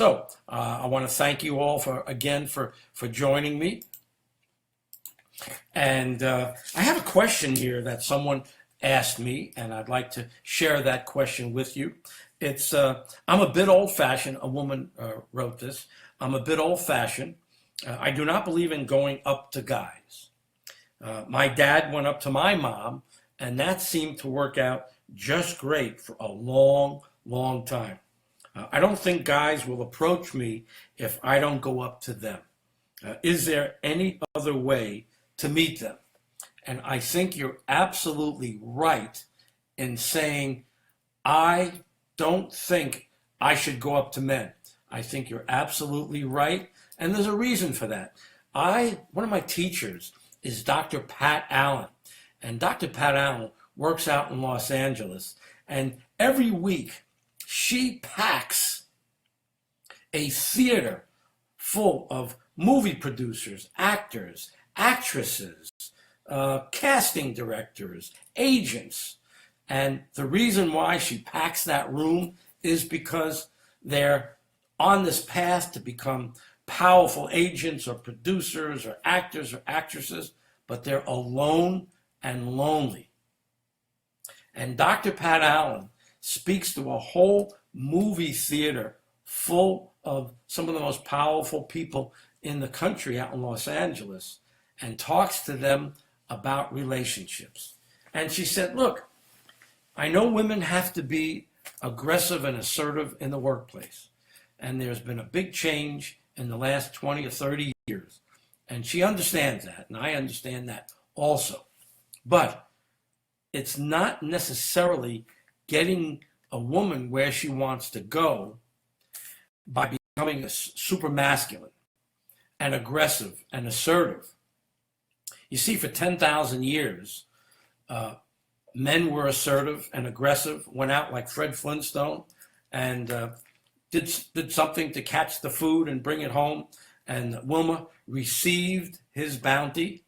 I want to thank you all for joining me. And I have a question here that someone asked me, and I'd like to share that question with you. It's I'm a bit old-fashioned. A woman wrote this. I'm a bit old-fashioned. I do not believe in going up to guys. My dad went up to my mom, and that seemed to work out just great for a long, long time. I don't think guys will approach me if I don't go up to them. Is there any other way to meet them? And I think you're absolutely right in saying, I don't think I should go up to men. I think you're absolutely right. And there's a reason for that. One of my teachers is Dr. Pat Allen. And Dr. Pat Allen works out in Los Angeles. And every week she packs a theater full of movie producers, actors, actresses, casting directors, agents. And the reason why she packs that room is because they're on this path to become powerful agents or producers or actors or actresses, but they're alone and lonely. And Dr. Pat Allen speaks to a whole movie theater full of some of the most powerful people in the country out in Los Angeles and talks to them about relationships. And she said, look, I know women have to be aggressive and assertive in the workplace. And there's been a big change in the last 20 or 30 years. And she understands that, and I understand that also. But it's not necessarily getting a woman where she wants to go by becoming super masculine and aggressive and assertive. You see, for 10,000 years, men were assertive and aggressive, went out like Fred Flintstone and did something to catch the food and bring it home. And Wilma received his bounty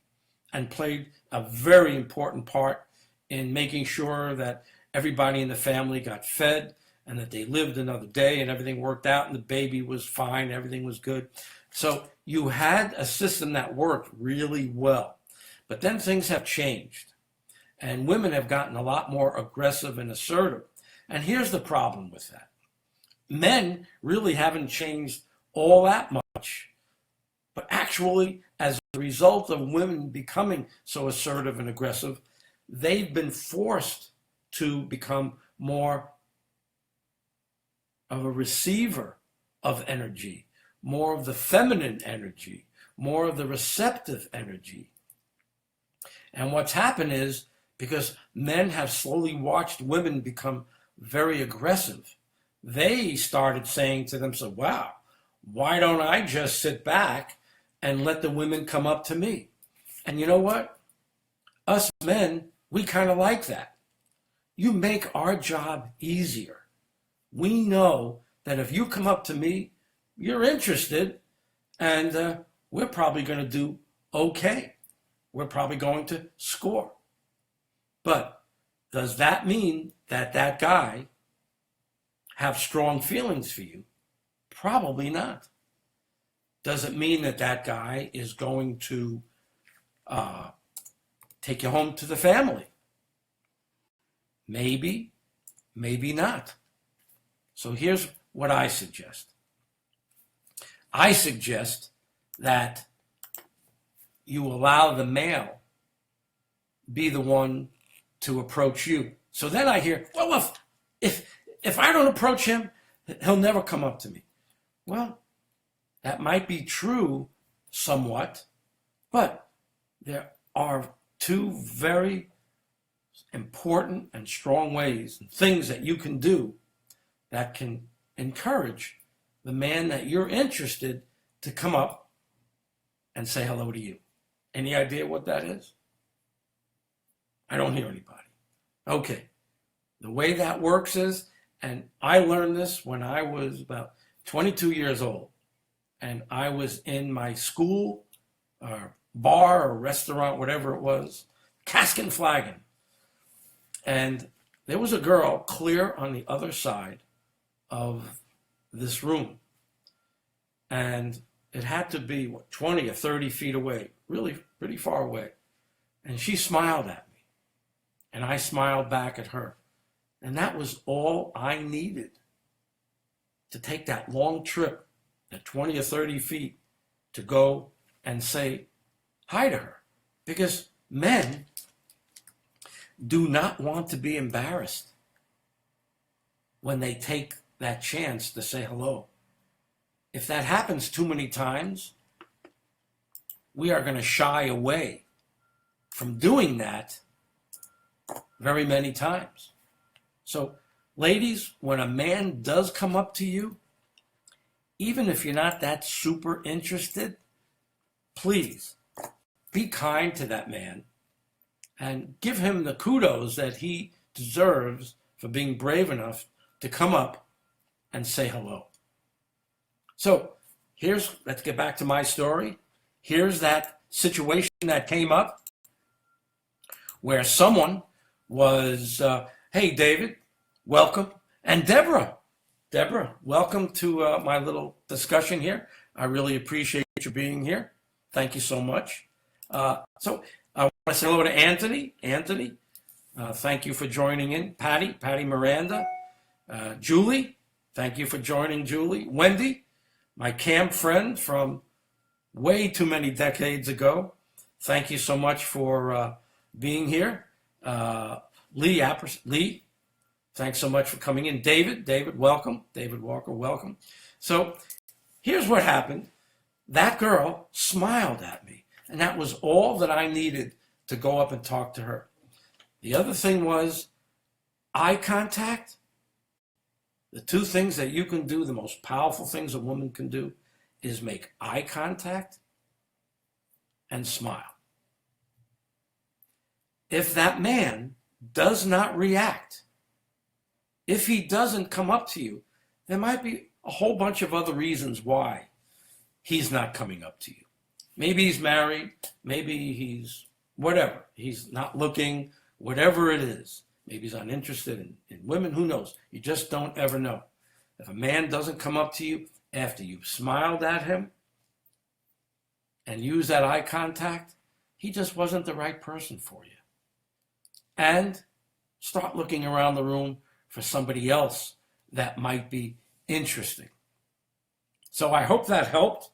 and played a very important part in making sure that everybody in the family got fed and that they lived another day and everything worked out and the baby was fine, everything was good. So you had a system that worked really well. But then things have changed and women have gotten a lot more aggressive and assertive. And here's the problem with that. Men really haven't changed all that much. But actually, as a result of women becoming so assertive and aggressive, they've been forced to become more of a receiver of energy, more of the feminine energy, more of the receptive energy. And what's happened is, because men have slowly watched women become very aggressive, they started saying to themselves, wow, why don't I just sit back and let the women come up to me? And you know what? Us men, we kind of like that. You make our job easier. We know that if you come up to me, you're interested, and we're probably going to do okay. We're probably going to score. But does that mean that that guy have strong feelings for you? Probably not. Does it mean that that guy is going to take you home to the family? Maybe, maybe not. So here's what I suggest. I suggest that you allow the male be the one to approach you. So then I hear, well, if I don't approach him, he'll never come up to me. Well, that might be true somewhat, but there are two very important and strong ways and things that you can do that can encourage the man that you're interested to come up and say hello to you. Any idea what that is? I don't hear anybody. Okay. The way that works is, and I learned this when I was about 22 years old, and I was in my school or bar or restaurant, whatever it was, casking flagging. And there was a girl clear on the other side of this room. and it had to be 20 or 30 feet away, really pretty far away. And she smiled at me, and I smiled back at her. And that was all I needed to take that long trip, at 20 or 30 feet, to go and say hi to her. Because men do not want to be embarrassed when they take that chance to say hello. If that happens too many times, we are going to shy away from doing that very many times. So, ladies, when a man does come up to you, even if you're not that super interested, please be kind to that man and give him the kudos that he deserves for being brave enough to come up and say hello. So let's get back to my story. Here's that situation that came up where someone was, hey, David, welcome. And Deborah, welcome to my little discussion here. I really appreciate you being here. Thank you so much. So I want to say hello to Anthony. Anthony, thank you for joining in. Patty Miranda. Julie, thank you for joining, Julie. Wendy, my camp friend from way too many decades ago. Thank you so much for being here. Lee, thanks so much for coming in. David, welcome. David Walker, welcome. So here's what happened. That girl smiled at me, and that was all that I needed to go up and talk to her. The other thing was eye contact. The two things that you can do, the most powerful things a woman can do, is make eye contact and smile. If that man does not react, if he doesn't come up to you, there might be a whole bunch of other reasons why he's not coming up to you. Maybe he's married, maybe he's whatever. He's not looking, whatever it is. Maybe he's uninterested in women, who knows? You just don't ever know. If a man doesn't come up to you after you've smiled at him and used that eye contact, he just wasn't the right person for you. And start looking around the room for somebody else that might be interesting. So I hope that helped.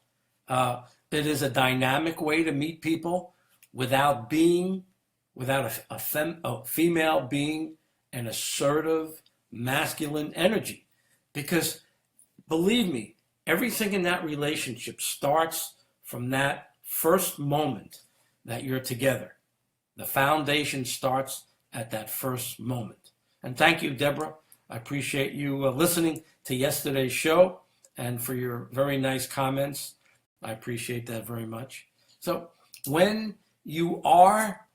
It is a dynamic way to meet people without a female being an assertive, masculine energy. Because believe me, everything in that relationship starts from that first moment that you're together. The foundation starts at that first moment. And thank you, Deborah. I appreciate you listening to yesterday's show and for your very nice comments. I appreciate that very much. So when you are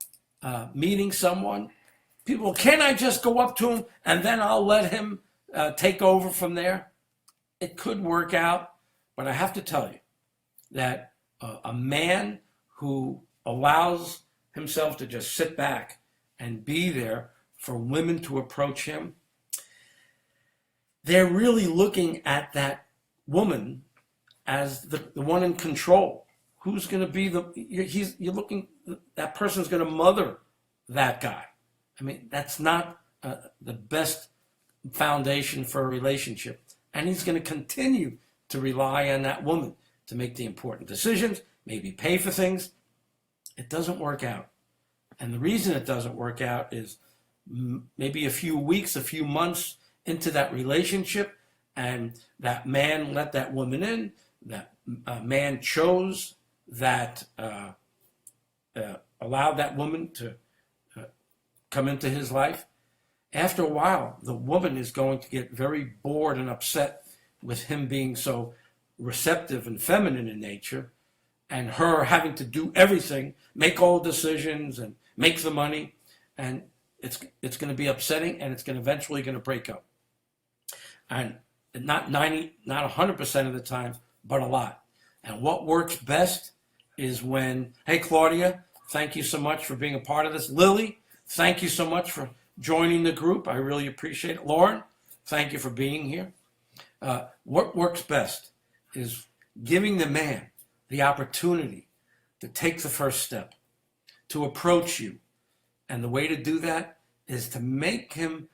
meeting someone, people, can I just go up to him and then I'll let him take over from there? It could work out, but I have to tell you that a man who allows himself to just sit back and be there for women to approach him, they're really looking at that woman as the one in control. Who's going to be you're looking, that person's going to mother that guy. I mean, that's not the best foundation for a relationship. And he's going to continue to rely on that woman to make the important decisions, maybe pay for things. It doesn't work out. And the reason it doesn't work out is maybe a few weeks, a few months into that relationship, and that man let that woman in, that man chose that, allowed that woman to come into his life. After a while, the woman is going to get very bored and upset with him being so receptive and feminine in nature, and her having to do everything, make all decisions and make the money, and it's going to be upsetting, and it's eventually going to break up. And not 100% of the time, but a lot. And what works best is when, hey, Claudia, thank you so much for being a part of this. Lily, thank you so much for joining the group. I really appreciate it. Lauren, thank you for being here. What works best is giving the man the opportunity to take the first step, to approach you. And the way to do that is to make him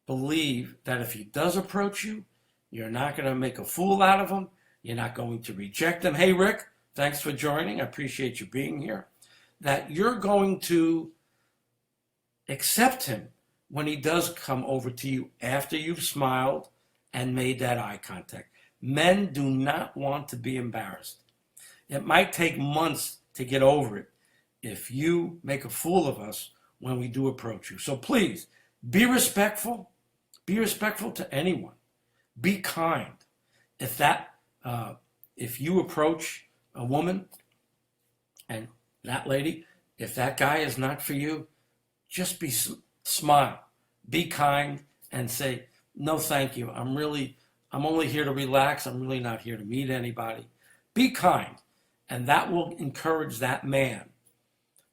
believe that if he does approach you, you're not going to make a fool out of him. You're not going to reject him. Hey, Rick, thanks for joining. I appreciate you being here. That you're going to accept him when he does come over to you after you've smiled and made that eye contact. Men do not want to be embarrassed. It might take months to get over it if you make a fool of us when we do approach you. So please, be respectful. Be respectful to anyone. Be kind. If you approach a woman and that lady, if that guy is not for you, just smile, be kind, and say, no, thank you. I'm only here to relax. I'm really not here to meet anybody. Be kind, and that will encourage that man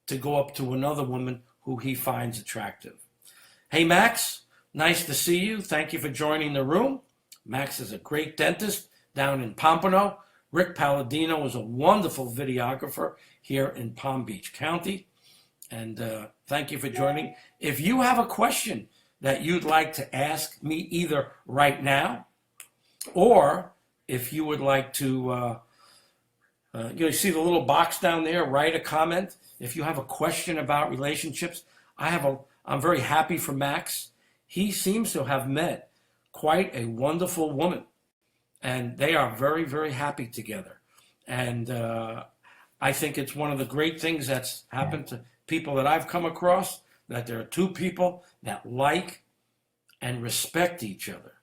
to go up to another woman who he finds attractive. Hey, Max, nice to see you. Thank you for joining the room. Max is a great dentist down in Pompano. Rick Palladino is a wonderful videographer here in Palm Beach County. And thank you for joining. If you have a question that you'd like to ask me either right now, or if you would like to, you see the little box down there, write a comment. If you have a question about relationships, I'm very happy for Max. He seems to have met quite a wonderful woman, and they are very, very happy together. And I think it's one of the great things that's happened to people that I've come across, that there are two people that like and respect each other.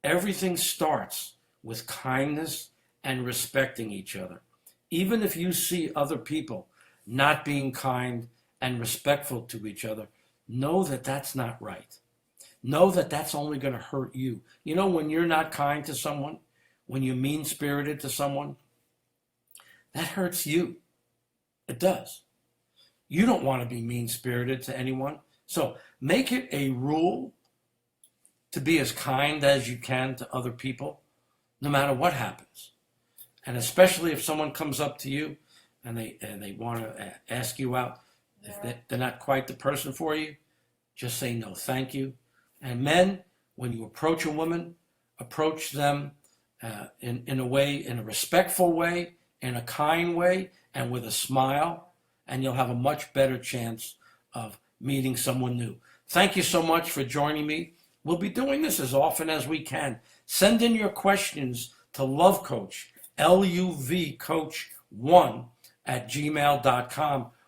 Everything starts with kindness and respecting each other. Even if you see other people not being kind and respectful to each other, know that that's not right. Know that that's only going to hurt you. You know, when you're not kind to someone, when you're mean-spirited to someone, that hurts you. It does. You don't want to be mean-spirited to anyone. So make it a rule to be as kind as you can to other people, no matter what happens. And especially if someone comes up to you and they want to ask you out, if they're not quite the person for you, just say no, thank you. And men, when you approach a woman, approach them in a respectful way, in a kind way, and with a smile, and you'll have a much better chance of meeting someone new. Thank you so much for joining me. We'll be doing this as often as we can. Send in your questions to Luvcoach, LUVcoach1 @gmail.com,